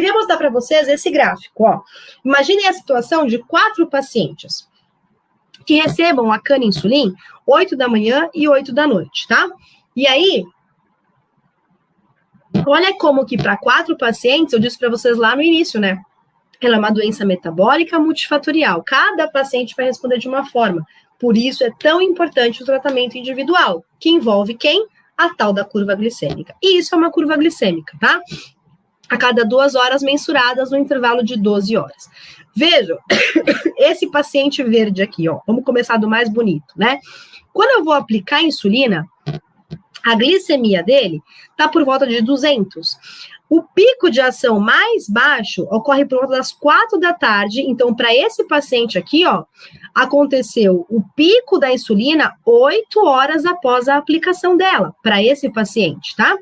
queria mostrar para vocês esse gráfico, ó. Imaginem a situação de 4 pacientes que recebam a cana-insulin 8 da manhã e 8 da noite, tá? E aí, olha como que para 4 pacientes, eu disse para vocês lá no início, né? Ela é uma doença metabólica multifatorial. Cada paciente vai responder de uma forma. Por isso é tão importante o tratamento individual, que envolve quem? A tal da curva glicêmica. E isso é uma curva glicêmica, tá? A cada 2 horas mensuradas no intervalo de 12 horas. Vejam, esse paciente verde aqui, ó, vamos começar do mais bonito, né? Quando eu vou aplicar a insulina, a glicemia dele tá por volta de 200. O pico de ação mais baixo ocorre por volta das 4 da tarde. Então, para esse paciente aqui, ó, aconteceu o pico da insulina 8 horas após a aplicação dela, para esse paciente, tá?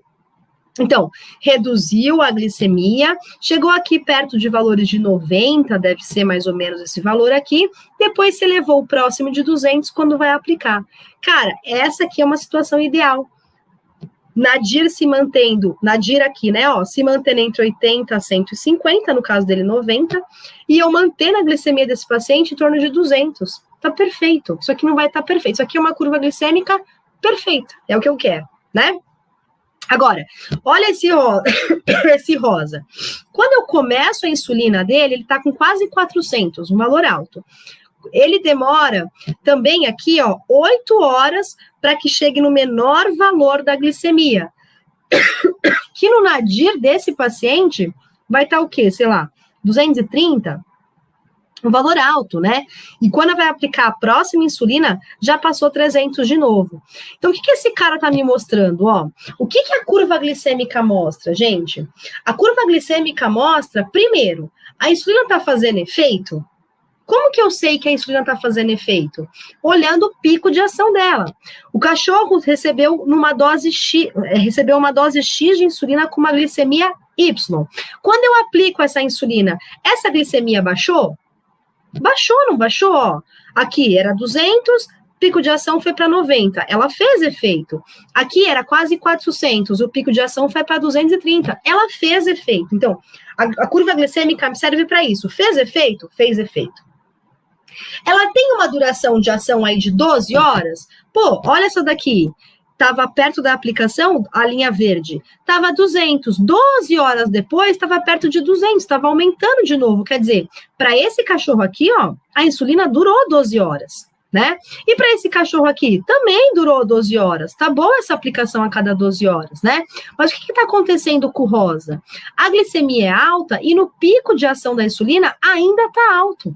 Então, reduziu a glicemia, chegou aqui perto de valores de 90, deve ser mais ou menos esse valor aqui, depois se elevou próximo de 200 quando vai aplicar. Cara, essa aqui é uma situação ideal. Nadir se mantendo, Nadir aqui, né, ó, se mantendo entre 80 a 150, no caso dele 90, e eu mantendo a glicemia desse paciente em torno de 200. Tá perfeito. Isso aqui não vai estar perfeito. Isso aqui é uma curva glicêmica perfeita. É o que eu quero, né? Agora, olha esse rosa. Quando eu começo a insulina dele, ele tá com quase 400, um valor alto. Ele demora também aqui, ó, 8 horas para que chegue no menor valor da glicemia. Que no nadir desse paciente vai estar o quê? Sei lá, 230? Um valor alto, né? E quando vai aplicar a próxima insulina, já passou 300 de novo. Então, o que esse cara tá me mostrando, ó? O que a curva glicêmica mostra, gente? A curva glicêmica mostra, primeiro, a insulina tá fazendo efeito? Como que eu sei que a insulina está fazendo efeito? Olhando o pico de ação dela. O cachorro recebeu uma dose X de insulina com uma glicemia Y. Quando eu aplico essa insulina, essa glicemia baixou? Baixou, não baixou? Ó. Aqui era 200, pico de ação foi para 90. Ela fez efeito. Aqui era quase 400, o pico de ação foi para 230. Ela fez efeito. Então, a curva glicêmica serve para isso. Fez efeito? Fez efeito. Ela tem uma duração de ação aí de 12 horas? Pô, olha essa daqui. Estava perto da aplicação, a linha verde. Estava 200. 12 horas depois, estava perto de 200. Estava aumentando de novo. Quer dizer, para esse cachorro aqui, ó, a insulina durou 12 horas, né? E para esse cachorro aqui, também durou 12 horas. Tá bom essa aplicação a cada 12 horas, né? Mas o que está acontecendo com o rosa? A glicemia é alta e no pico de ação da insulina ainda está alto.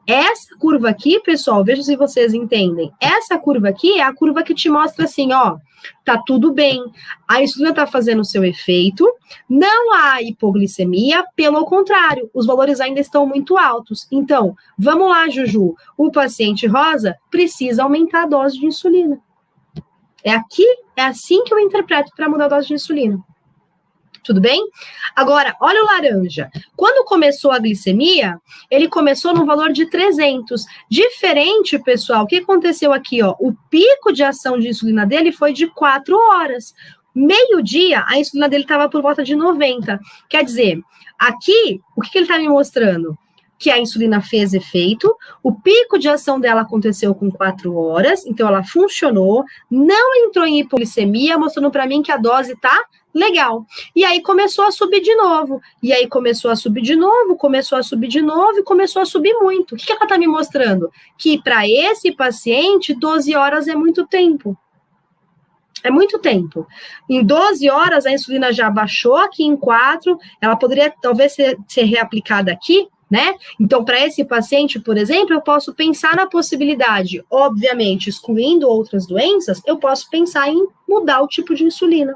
Essa curva aqui, pessoal, veja se vocês entendem. Essa curva aqui é a curva que te mostra assim, ó, tá tudo bem, a insulina tá fazendo o seu efeito, não há hipoglicemia, pelo contrário, os valores ainda estão muito altos. Então, vamos lá, Juju, o paciente rosa precisa aumentar a dose de insulina. É assim que eu interpreto para mudar a dose de insulina. Tudo bem? Agora, olha o laranja. Quando começou a glicemia, ele começou no valor de 300. Diferente, pessoal, o que aconteceu aqui, ó? O pico de ação de insulina dele foi de 4 horas. Meio-dia, a insulina dele estava por volta de 90. Quer dizer, aqui, o que ele está me mostrando? Que a insulina fez efeito, o pico de ação dela aconteceu com 4 horas, então ela funcionou, não entrou em hipoglicemia, mostrando para mim que a dose tá legal. E aí começou a subir de novo, e aí começou a subir de novo, começou a subir de novo e começou a subir muito. O que ela tá me mostrando? Que para esse paciente, 12 horas é muito tempo. É muito tempo. Em 12 horas, a insulina já baixou aqui em 4, ela poderia talvez ser reaplicada aqui, né? Então, para esse paciente, por exemplo, eu posso pensar na possibilidade, obviamente, excluindo outras doenças, eu posso pensar em mudar o tipo de insulina.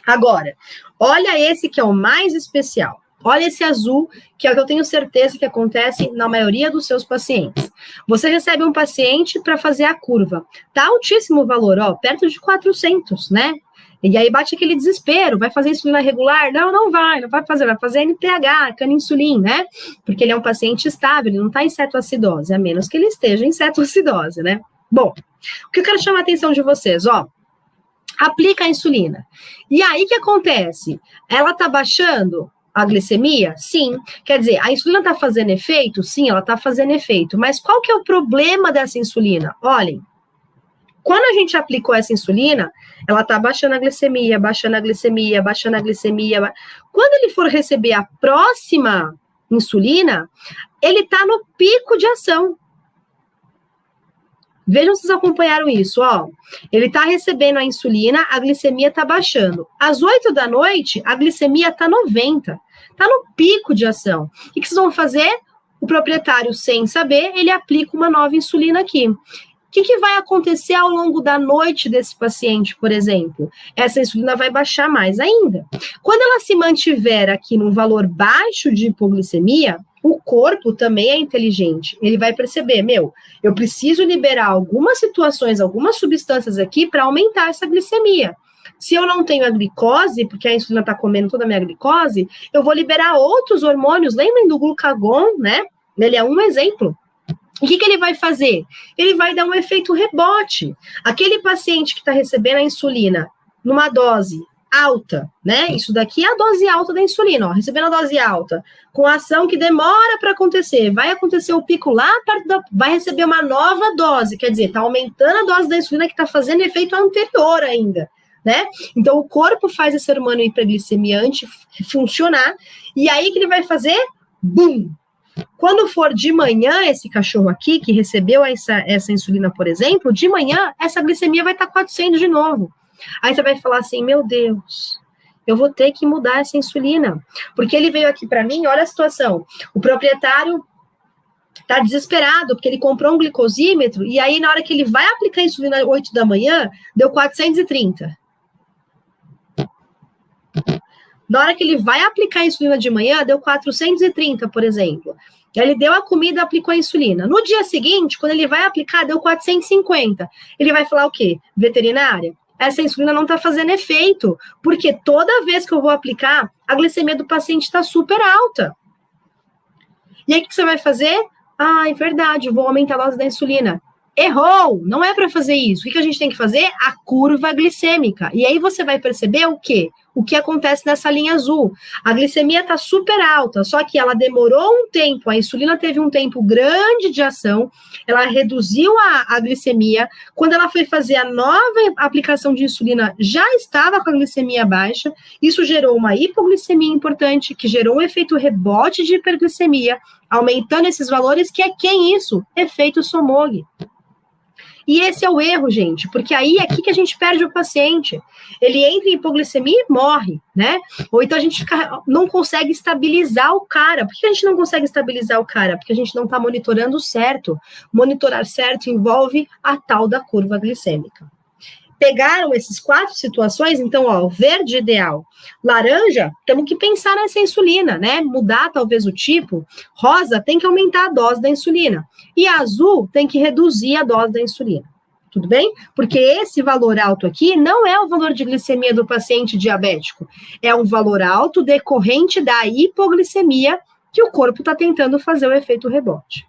Agora, olha esse que é o mais especial. Olha esse azul, que é o que eu tenho certeza que acontece na maioria dos seus pacientes. Você recebe um paciente para fazer a curva. Tá altíssimo o valor, ó, perto de 400, né? E aí bate aquele desespero, vai fazer insulina regular? Não vai fazer NPH, cana-insulin, né? Porque ele é um paciente estável, ele não está em cetoacidose, a menos que ele esteja em cetoacidose, né? Bom, o que eu quero chamar a atenção de vocês, ó, aplica a insulina. E aí o que acontece? Ela tá baixando a glicemia? Sim. Quer dizer, a insulina está fazendo efeito? Sim, ela está fazendo efeito. Mas qual que é o problema dessa insulina? Olhem, quando a gente aplicou essa insulina, ela está baixando a glicemia, baixando a glicemia, baixando a glicemia. Quando ele for receber a próxima insulina, ele está no pico de ação. Vejam se vocês acompanharam isso, ó. Ele está recebendo a insulina, a glicemia está baixando. Às 8 da noite, a glicemia está 90. Está no pico de ação. O que vocês vão fazer? O proprietário, sem saber, ele aplica uma nova insulina aqui. O que vai acontecer ao longo da noite desse paciente, por exemplo? Essa insulina vai baixar mais ainda. Quando ela se mantiver aqui num valor baixo de hipoglicemia, o corpo também é inteligente. Ele vai perceber, eu preciso liberar algumas situações, algumas substâncias aqui para aumentar essa glicemia. Se eu não tenho a glicose, porque a insulina está comendo toda a minha glicose, eu vou liberar outros hormônios. Lembrem do glucagon, né? Ele é um exemplo. O que ele vai fazer? Ele vai dar um efeito rebote. Aquele paciente que está recebendo a insulina numa dose alta, né? Isso daqui é a dose alta da insulina, ó, recebendo a dose alta, com ação que demora para acontecer, vai acontecer o pico lá, vai receber uma nova dose, quer dizer, está aumentando a dose da insulina que está fazendo efeito anterior ainda, né? Então o corpo faz esse hormônio hiperglicemiante funcionar, e aí que ele vai fazer? Bum! Quando for de manhã, esse cachorro aqui, que recebeu essa insulina, por exemplo, de manhã, essa glicemia vai estar 400 de novo. Aí você vai falar assim, meu Deus, eu vou ter que mudar essa insulina. Porque ele veio aqui para mim, olha a situação. O proprietário está desesperado, porque ele comprou um glicosímetro, e aí na hora que ele vai aplicar a insulina às 8 da manhã, deu 430. Na hora que ele vai aplicar a insulina de manhã, deu 430, por exemplo. Ele deu a comida, aplicou a insulina. No dia seguinte, quando ele vai aplicar, deu 450. Ele vai falar o quê? Veterinária, essa insulina não está fazendo efeito, porque toda vez que eu vou aplicar, a glicemia do paciente está super alta. E aí, o que você vai fazer? Ah, é verdade, eu vou aumentar a dose da insulina. Errou! Não é para fazer isso. O que a gente tem que fazer? A curva glicêmica. E aí você vai perceber o quê? O que acontece nessa linha azul. A glicemia está super alta, só que ela demorou um tempo, a insulina teve um tempo grande de ação, ela reduziu a glicemia. Quando ela foi fazer a nova aplicação de insulina, já estava com a glicemia baixa. Isso gerou uma hipoglicemia importante, que gerou um efeito rebote de hiperglicemia, aumentando esses valores, que é isso? Efeito Somogyi. E esse é o erro, gente, porque aí é aqui que a gente perde o paciente. Ele entra em hipoglicemia e morre, né? Ou então a gente não consegue estabilizar o cara. Por que a gente não consegue estabilizar o cara? Porque a gente não está monitorando certo. Monitorar certo envolve a tal da curva glicêmica. Pegaram essas 4 situações, então, ó, verde ideal, laranja, temos que pensar nessa insulina, né? Mudar talvez o tipo. Rosa tem que aumentar a dose da insulina. E azul tem que reduzir a dose da insulina. Tudo bem? Porque esse valor alto aqui não é o valor de glicemia do paciente diabético. É um valor alto decorrente da hipoglicemia que o corpo está tentando fazer o efeito rebote.